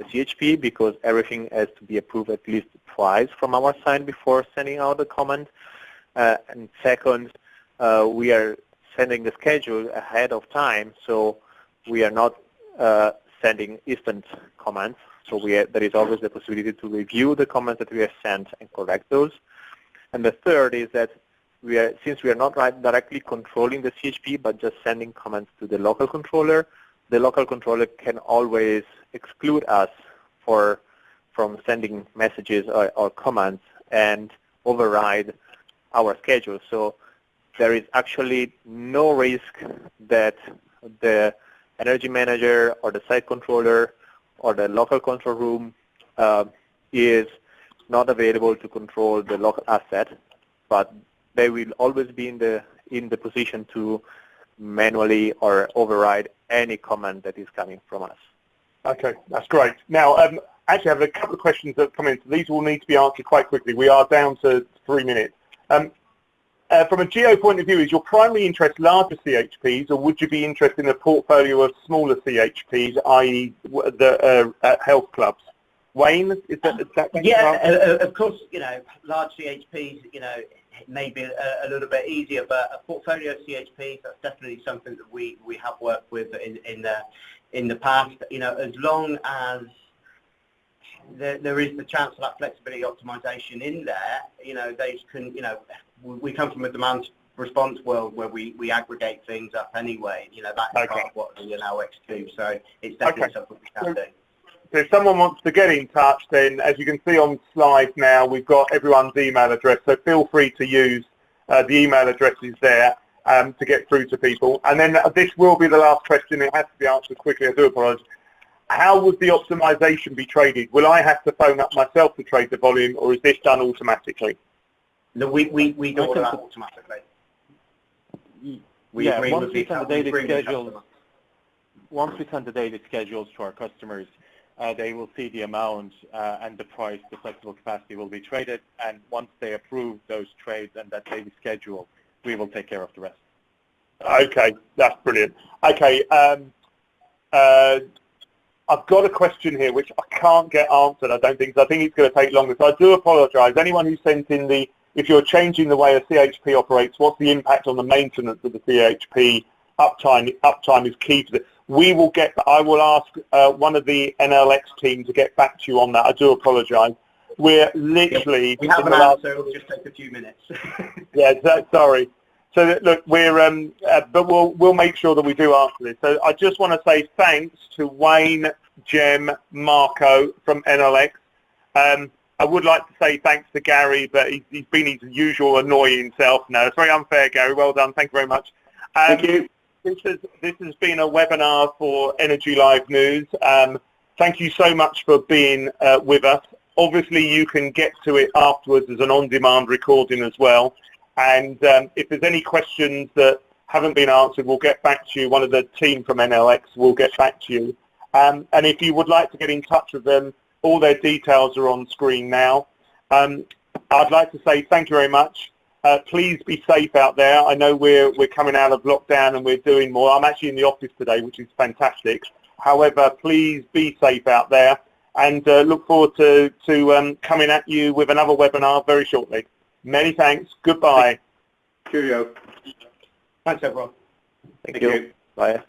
CHP, because everything has to be approved at least twice from our side before sending out the command. And second, we are sending the schedule ahead of time, so we are not sending instant commands. So there is always the possibility to review the comments that we have sent and correct those. And the third is that since we are not directly controlling the CHP, but just sending comments to the local controller can always exclude us from sending messages or comments and override our schedule. So there is actually no risk that the energy manager or the site controller or the local control room is not available to control the local asset, but they will always be in the position to manually or override any command that is coming from us. Okay, that's great. Now, actually, I have a couple of questions that have come in. So these will need to be answered quite quickly. We are down to 3 minutes. From a geo point of view, is your primary interest larger CHPs, or would you be interested in a portfolio of smaller CHPs, i.e. the health clubs? Wayne, is that yeah, of course, large CHPs, maybe a little bit easier, but a portfolio of CHPs, that's definitely something that we have worked with in the past. As long as there is the chance of that flexibility optimization in there, those can, we come from a demand response world where we aggregate things up anyway. That's part of what the Enel X do. So it's definitely something we can do. So if someone wants to get in touch, then as you can see on slides now, we've got everyone's email address. So feel free to use the email addresses there to get through to people. And then this will be the last question. It has to be answered quickly. I do apologise. How would the optimisation be traded? Will I have to phone up myself to trade the volume, or is this done automatically? No, we do all that automatically. Once we send the daily schedules to our customers, they will see the amount and the price, the flexible capacity will be traded, and once they approve those trades and that daily schedule, we will take care of the rest. Okay, that's brilliant. Okay, I've got a question here which I can't get answered, I don't think, so I think it's going to take longer. So I do apologise. Anyone who sent in if you're changing the way a CHP operates, what's the impact on the maintenance of the CHP? Uptime is key to this. I will ask one of the Enel X team to get back to you on that. I do apologise. We're literally... We have an answer, it'll just take a few minutes. Yeah, sorry. So look, but we'll make sure that we do answer this. So I just want to say thanks to Wayne, Jem, Marco from Enel X. I would like to say thanks to Gary, but he's been his usual annoying self now. It's very unfair, Gary. Well done. Thank you very much. Thank you. This has been a webinar for Energy Live News. Thank you so much for being with us. Obviously, you can get to it afterwards as an on-demand recording as well. And if there's any questions that haven't been answered, we'll get back to you. One of the team from Enel X will get back to you. And if you would like to get in touch with them, all their details are on screen now. I'd like to say thank you very much. Please be safe out there. I know we're coming out of lockdown and we're doing more. I'm actually in the office today, which is fantastic. However, please be safe out there, and look forward to coming at you with another webinar very shortly. Many thanks. Goodbye. Cheerio. Thanks, everyone. Thank you. Bye.